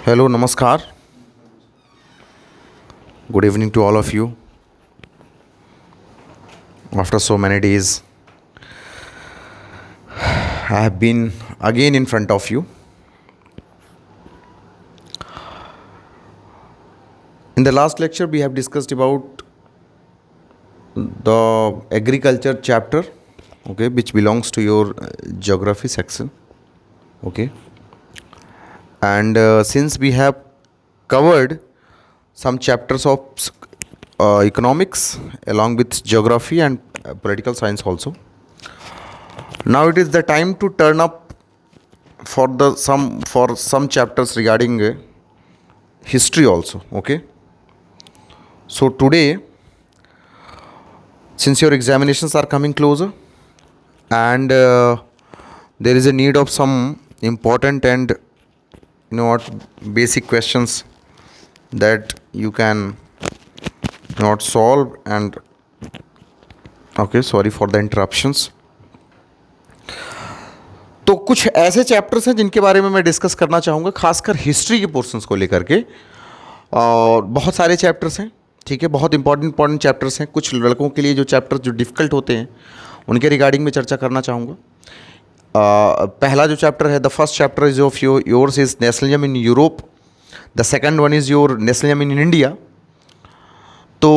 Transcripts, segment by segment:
Hello, Namaskar. Good evening to all of you. After so many days, I have been again in front of you. In the last lecture, we have discussed about the agriculture chapter, okay, which belongs to your geography section, okay. And since we have covered some chapters of economics along with geography and political science also, now it is the time to turn up for some chapters regarding history also, okay. So today, since your examinations are coming closer and there is a need of some important and basic questions that you can not solve, and okay, sorry for the interruptions. तो कुछ ऐसे chapters हैं जिनके बारे में मैं discuss करना चाहूँगा, खासकर हिस्ट्री के पोर्शंस को लेकर के। और बहुत सारे चैप्टर्स हैं, ठीक है, बहुत इंपॉर्टेंट चैप्टर्स हैं। कुछ लड़कों के लिए जो चैप्टर्स जो डिफ़िकल्ट होते हैं उनके रिगार्डिंग में चर्चा करना चाहूँगा। पहला जो चैप्टर है, the first chapter is of yours is nationalism in Europe, the second one is your nationalism in India. तो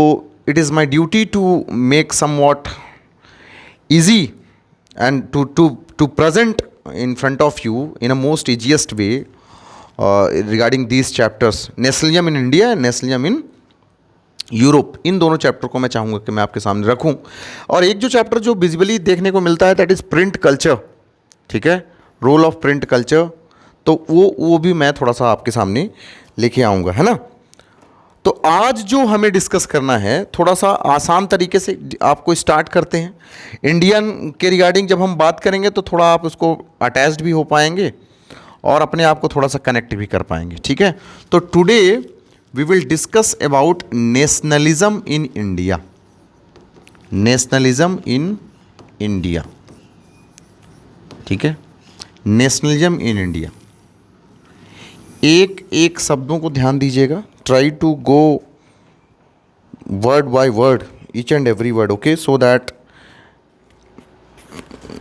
it is my duty to make somewhat easy and to present in front of you in a most easiest way regarding these chapters, nationalism in India and nationalism in Europe. इन दोनों chapter को मैं चाहूँगा कि मैं आपके सामने रखूँ। और एक जो चैप्टर जो विजिबली देखने को मिलता है दैट इज़ प्रिंट कल्चर, ठीक है, रोल ऑफ प्रिंट कल्चर। तो वो भी मैं थोड़ा सा आपके सामने लेके आऊँगा, है ना। तो आज जो हमें डिस्कस करना है, थोड़ा सा आसान तरीके से आपको स्टार्ट करते हैं। इंडियन के रिगार्डिंग जब हम बात करेंगे तो थोड़ा आप उसको अटैच्ड भी हो पाएंगे और अपने आप को थोड़ा सा कनेक्ट भी कर पाएंगे, ठीक है। तो today we will discuss about nationalism in India, nationalism in India, ठीक है, नेशनलिज्म इन इंडिया। एक एक शब्दों को ध्यान दीजिएगा, try to go word by word, each and every word, okay, so that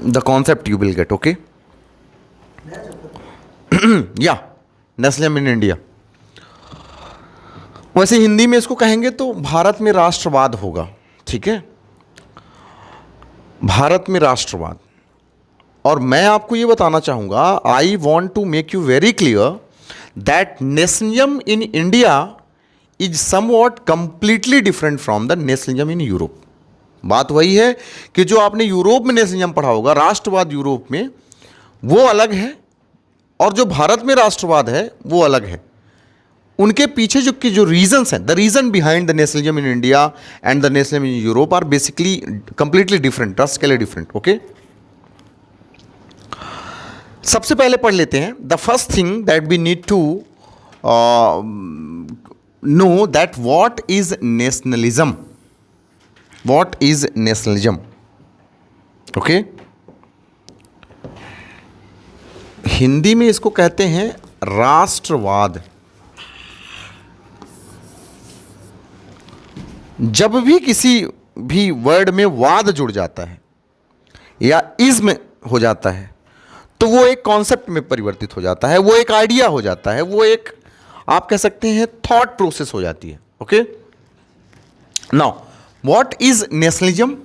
the concept you will get, okay. या nationalism in India, वैसे हिंदी में इसको कहेंगे तो भारत में राष्ट्रवाद होगा, ठीक है, भारत में राष्ट्रवाद। और मैं आपको ये बताना चाहूँगा, I want to make you very clear that nationalism in India is somewhat completely different from the nationalism in Europe। बात वही है कि जो आपने यूरोप में नेशनलिज्म पढ़ा होगा, राष्ट्रवाद यूरोप में, वो अलग है, और जो भारत में राष्ट्रवाद है वो अलग है। उनके पीछे जो रीजंस हैं, the reason behind the nationalism in India and the nationalism in Europe are basically completely different, drastically different, okay. सबसे पहले पढ़ लेते हैं, the first thing that we need to know that what is nationalism, what is nationalism, okay. Hindi में इसको कहते हैं राष्ट्रवाद। जब भी किसी भी वर्ड में वाद जुड़ जाता है या इज्म हो जाता है तो वो एक कॉन्सेप्ट में परिवर्तित हो जाता है, वो एक आइडिया हो जाता है, वो एक आप कह सकते हैं थॉट प्रोसेस हो जाती है, okay. Now what is nationalism?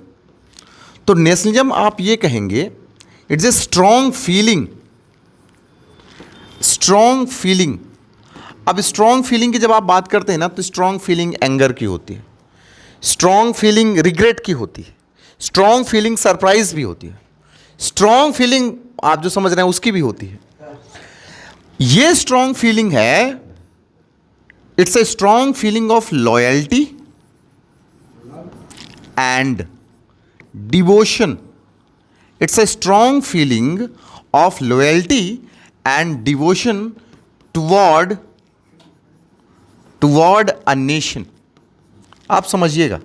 तो नेशनलिज्म आप ये कहेंगे it's a strong feeling, strong feeling. अब स्ट्रॉन्ग फीलिंग की जब आप बात करते हैं ना, तो स्ट्रॉन्ग फीलिंग एंगर की होती है, स्ट्रॉन्ग फीलिंग रिग्रेट की होती है, स्ट्रॉन्ग फीलिंग सरप्राइज भी होती है, स्ट्रॉन्ग फीलिंग आप जो समझ रहे हैं उसकी भी होती है। ये स्ट्रॉन्ग फीलिंग है, it's a strong feeling of loyalty and devotion. It's a strong feeling of loyalty and devotion toward a nation. आप समझिएगा,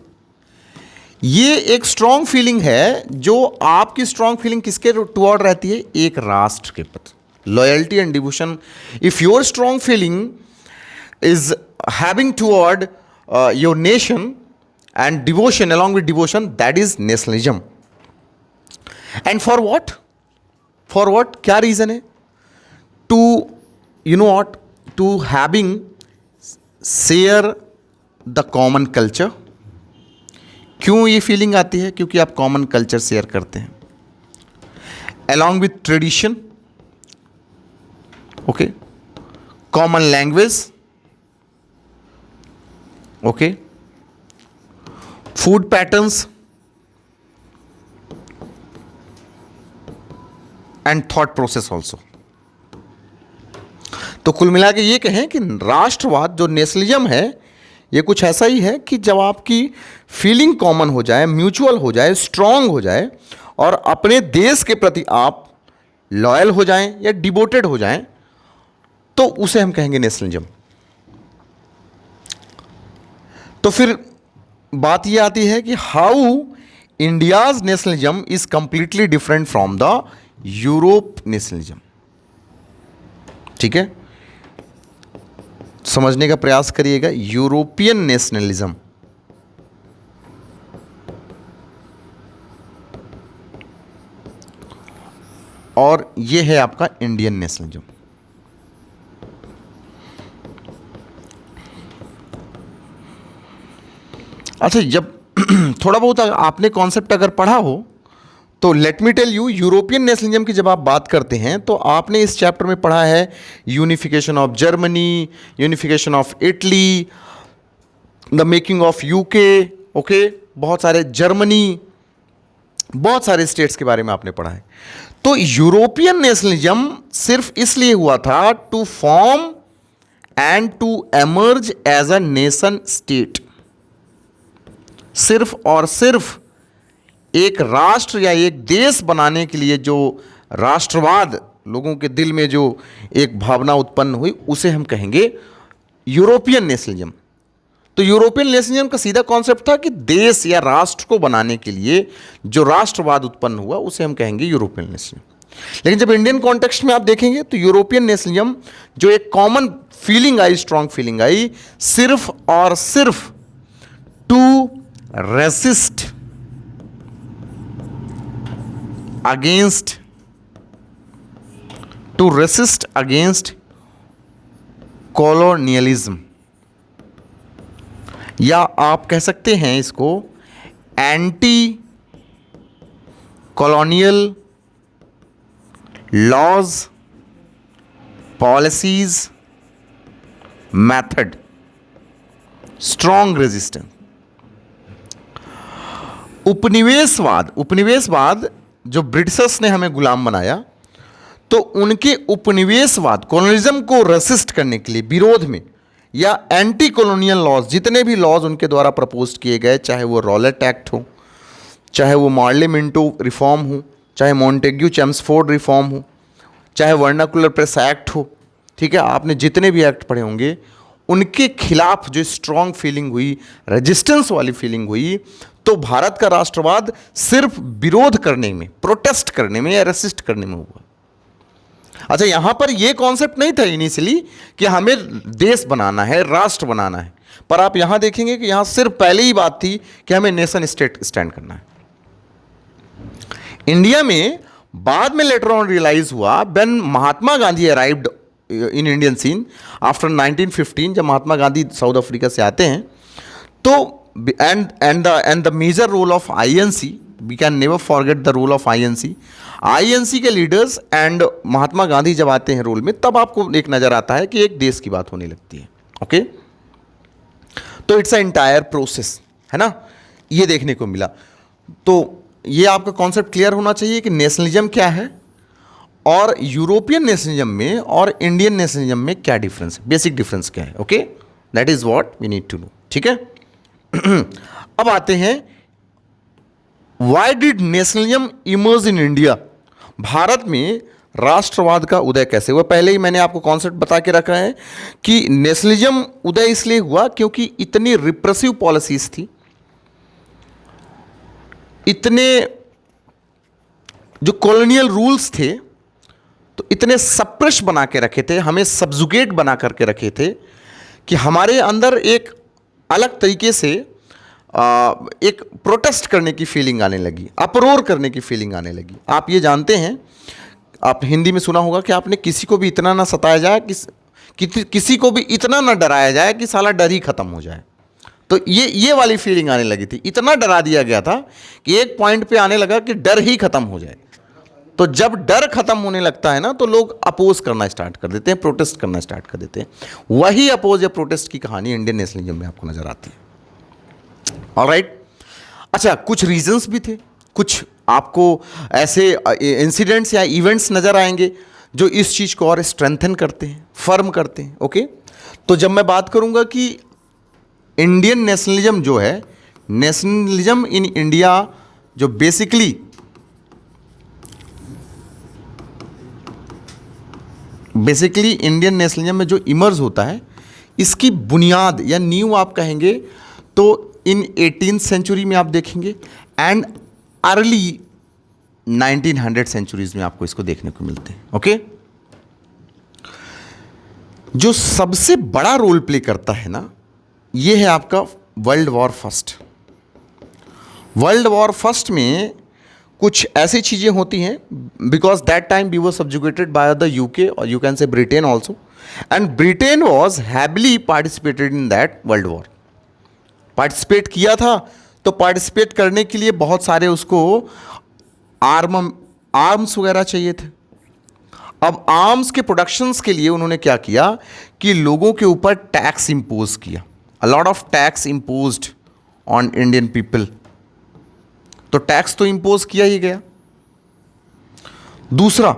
ये एक स्ट्रॉन्ग फीलिंग है। जो आपकी स्ट्रॉन्ग फीलिंग किसके टुवर्ड रहती है? एक राष्ट्र के प्रति। loyalty and devotion. If your strong feeling is having toward your nation and devotion, along with devotion, that is nationalism. And for what? For what? क्या reason है? To, you know what, to having share the common culture. क्यों ये feeling आती है? क्योंकि आप common culture share करते हैं, along with tradition, okay, common language, okay, food patterns and thought process also. तो कुल मिला के ये कहें कि राष्ट्रवाद जो नेशनलिज्म है, ये कुछ ऐसा ही है कि जब आपकी फीलिंग कॉमन हो जाए, म्यूचुअल हो जाए, स्ट्रांग हो जाए और अपने देश के प्रति आप लॉयल हो जाएं या डिवोटेड हो जाएं, तो उसे हम कहेंगे नेशनलिज्म. तो फिर बात ये आती है कि how India's nationalism is completely different from the Europe nationalism. ठीक है, समझने का प्रयास करिएगा. यूरोपियन नेशनलिज्म, और ये है आपका इंडियन नेशनलिज्म. अच्छा, जब थोड़ा बहुत आपने कॉन्सेप्ट अगर पढ़ा हो तो let me tell you, European nationalism की जब आप बात करते हैं तो आपने इस चैप्टर में पढ़ा है unification of Germany, unification of Italy, the making of UK, okay, बहुत सारे जर्मनी, बहुत सारे स्टेट्स के बारे में आपने पढ़ा है. तो यूरोपियन नेशनलिज्म सिर्फ इसलिए हुआ था to form and to emerge as a nation state. सिर्फ और सिर्फ एक राष्ट्र या एक देश बनाने के लिए जो राष्ट्रवाद लोगों के दिल में जो एक भावना उत्पन्न हुई, उसे हम कहेंगे यूरोपियन नेशनलिज्म. तो यूरोपियन नेशनलिज्म का सीधा कॉन्सेप्ट था कि देश या राष्ट्र को बनाने के लिए जो राष्ट्रवाद उत्पन्न हुआ, उसे हम कहेंगे यूरोपियन नेशनलिज्म. लेकिन जब इंडियन कॉन्टेक्स्ट में आप देखेंगे तो यूरोपियन नेशनलिज्म जो एक कॉमन फीलिंग आई, स्ट्रांग फीलिंग आई, सिर्फ और सिर्फ टू रेसिस्ट अगेंस्ट कॉलोनियलिज्म, या आप कह सकते हैं इसको anti colonial laws, policies, method, strong resistance. उपनिवेशवाद जो ब्रिटिशर्स ने हमें गुलाम बनाया, तो उनके उपनिवेशवाद, कॉलोनिज्म को रेसिस्ट करने के लिए, विरोध में, या एंटी कॉलोनियल लॉज, जितने भी लॉज उनके द्वारा प्रपोज किए गए, चाहे वो रॉलेट एक्ट हो, चाहे वो मार्ले मिंटो रिफॉर्म हो, चाहे मॉन्टेग्यू चेम्सफोर्ड रिफॉर्म हो, चाहे वर्नाकुलर प्रेस एक्ट हो, ठीक है, आपने जितने भी एक्ट पढ़े होंगे, उनके खिलाफ जो स्ट्रांग फीलिंग हुई, रेजिस्टेंस वाली फीलिंग हुई, तो भारत का राष्ट्रवाद सिर्फ विरोध करने में, प्रोटेस्ट करने में या रेसिस्ट करने में हुआ. अच्छा, यहां पर यह कॉन्सेप्ट नहीं था इनिशियली कि हमें देश बनाना है, राष्ट्र बनाना है, पर आप यहां देखेंगे कि यहां सिर्फ पहले ही बात थी कि हमें नेशन स्टेट स्टैंड करना है. इंडिया में बाद में लेटर ऑन रियलाइज हुआ when Mahatma Gandhi arrived in Indian scene after 1915, जब महात्मा गांधी साउथ अफ्रीका से आते हैं, तो and the major role of INC, we can never forget the role of INC के लीडर्स एंड महात्मा गांधी जब आते हैं रोल में, तब आपको एक नज़र आता है कि एक देश की बात होने लगती है. ओके, तो इट्स अ एंटायर प्रोसेस, है ना, ये देखने को मिला. तो ये आपका कॉन्सेप्ट क्लियर होना चाहिए कि नेशनलिज्म क्या है और यूरोपियन नेशनलिज्म में और इंडियन नेशनलिज्म में क्या डिफरेंस है, बेसिक डिफरेंस क्या है. Okay, that is what we need to know. ठीक है, अब आते हैं, why did nationalism emerge in India. Bharat में राष्ट्रवाद का उदय कैसे हुआ? पहले ही मैंने आपको कॉन्सेप्ट बता के रखा है कि नेशनलिज्म उदय इसलिए हुआ क्योंकि इतनी रिप्रेसिव पॉलिसीज थी, इतने जो कॉलोनियल रूल्स थे, तो तो इतने सप्रेश बना के रखे थे, हमें सब्जुगेट बना करके रखे थे कि हमारे अंदर एक अलग तरीके से एक प्रोटेस्ट करने की फीलिंग आने लगी, अपरोर करने की फीलिंग आने लगी। आप ये जानते हैं, आप हिंदी में सुना होगा कि आपने किसी को भी इतना ना सताया जाए कि किसी को भी इतना ना डराया जाए कि साला डर ही खत्म हो जाए। तो ये वाली फीलिंग आने लगी थी, इतना डरा दिया गया था कि एक पॉइंट पे आने लगा कि डर ही खत्म हो जाए। तो जब डर खत्म होने लगता है ना, तो लोग अपोज करना स्टार्ट कर देते हैं, प्रोटेस्ट करना स्टार्ट कर देते हैं। वही अपोज या प्रोटेस्ट की कहानी इंडियन नेशनलिज्म में आपको नजर आती है। ऑलराइट, अच्छा, कुछ रीजंस भी थे, कुछ आपको ऐसे इंसिडेंट्स या इवेंट्स नजर आएंगे जो इस चीज को और स्ट्रेंथन करते हैं, फर्म करते हैं। ओके, तो जब मैं बात करूंगा कि इंडियन नेशनलिज्म जो है, नेशनलिज्म इन इंडिया जो बेसिकली इंडियन नेशनलिज्म में जो इमर्ज होता है, इसकी बुनियाद या नींव आप कहेंगे तो इन 18th सेंचुरी में आप देखेंगे एंड अर्ली 1900 सेंचुरीज में आपको इसको देखने को मिलते हैं। ओके, जो सबसे बड़ा रोल प्ले करता है ना, ये है आपका world war first. World war first में कुछ ऐसी चीज़ें होती हैं, because that time we were subjugated by the UK और you can say Britain also, and Britain was heavily participated in that world war. Participate किया था, तो पार्टिसिपेट करने के लिए बहुत सारे उसको आर्म्स वगैरह चाहिए थे। अब आर्म्स के प्रोडक्शंस के लिए उन्होंने क्या किया कि लोगों के ऊपर टैक्स इंपोज किया, a lot of tax imposed on Indian people. तो टैक्स तो इंपोज किया ही गया। दूसरा,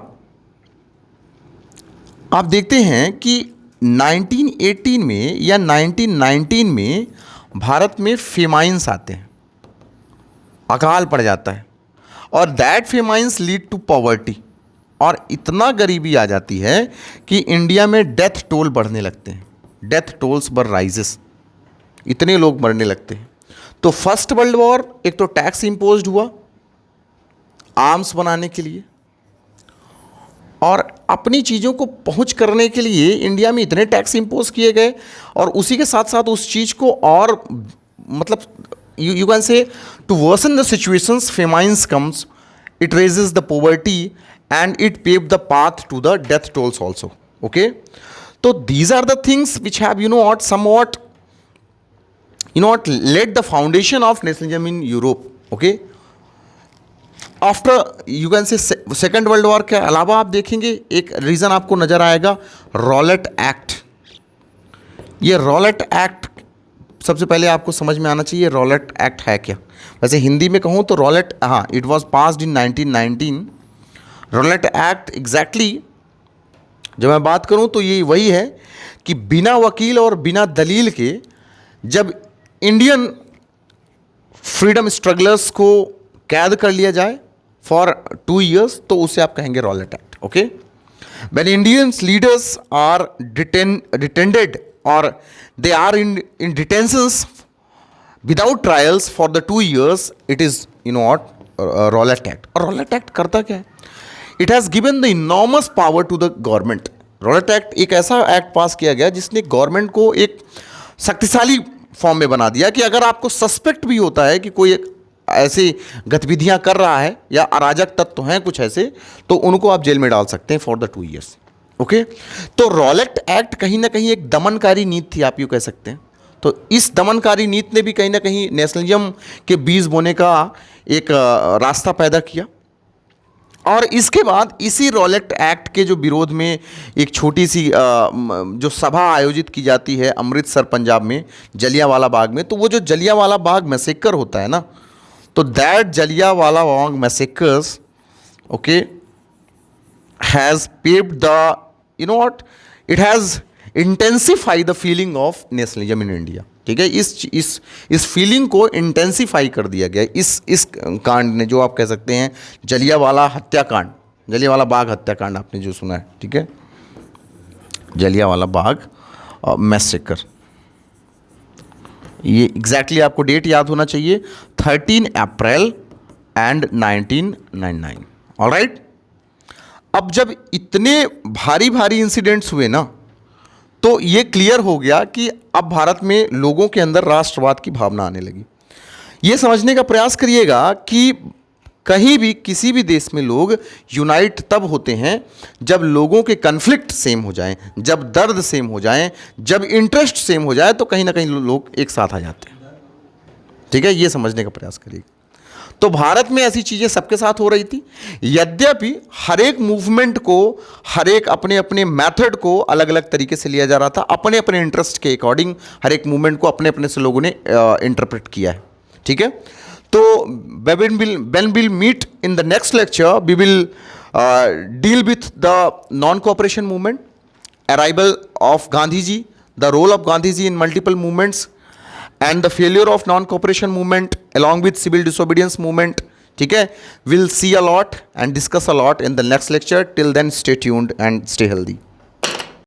आप देखते हैं कि 1918 में या 1919 में भारत में फेमाइंस आते हैं, अकाल पड़ जाता है, और that famines lead to poverty, और इतना गरीबी आ जाती है कि इंडिया में डेथ टोल बढ़ने लगते हैं, डेथ टोल्स बर राइजेस, इतने लोग मरने लगते हैं। तो फर्स्ट वर्ल्ड वॉर, एक तो टैक्स इंपोज्ड हुआ आर्म्स बनाने के लिए, और अपनी चीज़ों को पहुंच करने के लिए इंडिया में इतने टैक्स इंपोज किए गए, और उसी के साथ साथ उस चीज़ को और मतलब you can say to worsen the situations, famines comes, it raises the poverty and it pave the path to the death tolls also. Okay, तो these are the things which have somewhat laid the foundation of nationalism in Europe. Okay, after you can say second world war के अलावा आप देखेंगे एक reason आपको नज़र आएगा, Rowlatt act. ये रॉलेट एक्ट सबसे पहले आपको समझ में आना चाहिए, रॉलेट एक्ट है क्या। वैसे हिंदी में कहूँ तो रॉलेट, हाँ, it was passed in 1919। Rowlatt act exactly जब मैं बात करूँ तो ये वही है कि बिना वकील और बिना दलील के जब इंडियन फ्रीडम स्ट्रगलर्स को कैद कर लिया जाए फॉर 2 years, तो उसे आप कहेंगे Rowlatt act. Okay, when Indians leaders are detained और they are in detentions without trials for the 2 years, it is Rowlatt act. और रॉलेट एक्ट करता क्या है? It has given the enormous power to the government. Rowlatt act एक ऐसा act पास किया गया जिसने गवर्नमेंट को एक शक्तिशाली फॉर्म में बना दिया कि अगर आपको सस्पेक्ट भी होता है कि कोई ऐसी गतिविधियां कर रहा है या अराजक तत्व हैं कुछ ऐसे, तो उनको आप जेल में डाल सकते हैं फॉर द 2 years। ओके, तो रॉलेट एक्ट कहीं ना कहीं एक दमनकारी नीति थी, आप यूँ कह सकते हैं। तो इस दमनकारी नीति ने भी कहीं ना कहीं नेशनलिज्म के बीज बोने का एक रास्ता पैदा किया। और इसके बाद इसी रॉलेट एक्ट के जो विरोध में एक छोटी सी जो सभा आयोजित की जाती है अमृतसर पंजाब में, जलियांवाला बाग में, तो वो जो जलियांवाला बाग मैसेकर होता है ना, तो that Jallianwala Bagh massacres, okay, has paved the it has intensify the feeling of nationalism in India. ठीक है, इस फीलिंग को इंटेंसिफाई कर दिया गया इस कांड ने, जो आप कह सकते हैं जलियांवाला हत्याकांड, जलियांवाला बाग हत्याकांड आपने जो सुना है। ठीक है, जलियांवाला बाग मैसेकर, ये एग्जैक्टली आपको डेट याद होना चाहिए, 13 अप्रैल एंड 1999। ऑलराइट, अब जब इतने भारी भारी इंसिडेंट्स हुए ना, तो ये क्लियर हो गया कि अब भारत में लोगों के अंदर राष्ट्रवाद की भावना आने लगी। ये समझने का प्रयास करिएगा कि कहीं भी किसी भी देश में लोग यूनाइट तब होते हैं जब लोगों के कन्फ्लिक्ट सेम हो जाएं, जब दर्द सेम हो जाएं, जब इंटरेस्ट सेम हो जाए, तो कहीं ना कहीं लोग एक साथ आ जाते हैं। ठीक है, ये समझने का प्रयास करिएगा। तो भारत में ऐसी चीज़ें सबके साथ हो रही थी, यद्यपि हर एक मूवमेंट को, हर एक अपने अपने मेथड को अलग अलग तरीके से लिया जा रहा था, अपने अपने इंटरेस्ट के अकॉर्डिंग हर एक मूवमेंट को अपने अपने से लोगों ने इंटरप्रेट किया है। ठीक है, तो when we'll meet in the next lecture, we will deal with the non-cooperation movement, arrival of Gandhi ji, the role of Gandhi ji in multiple movements, and the failure of non-cooperation movement along with civil disobedience movement. ठीक है, we'll see a lot and discuss a lot in the next lecture. Till then, stay tuned and stay healthy.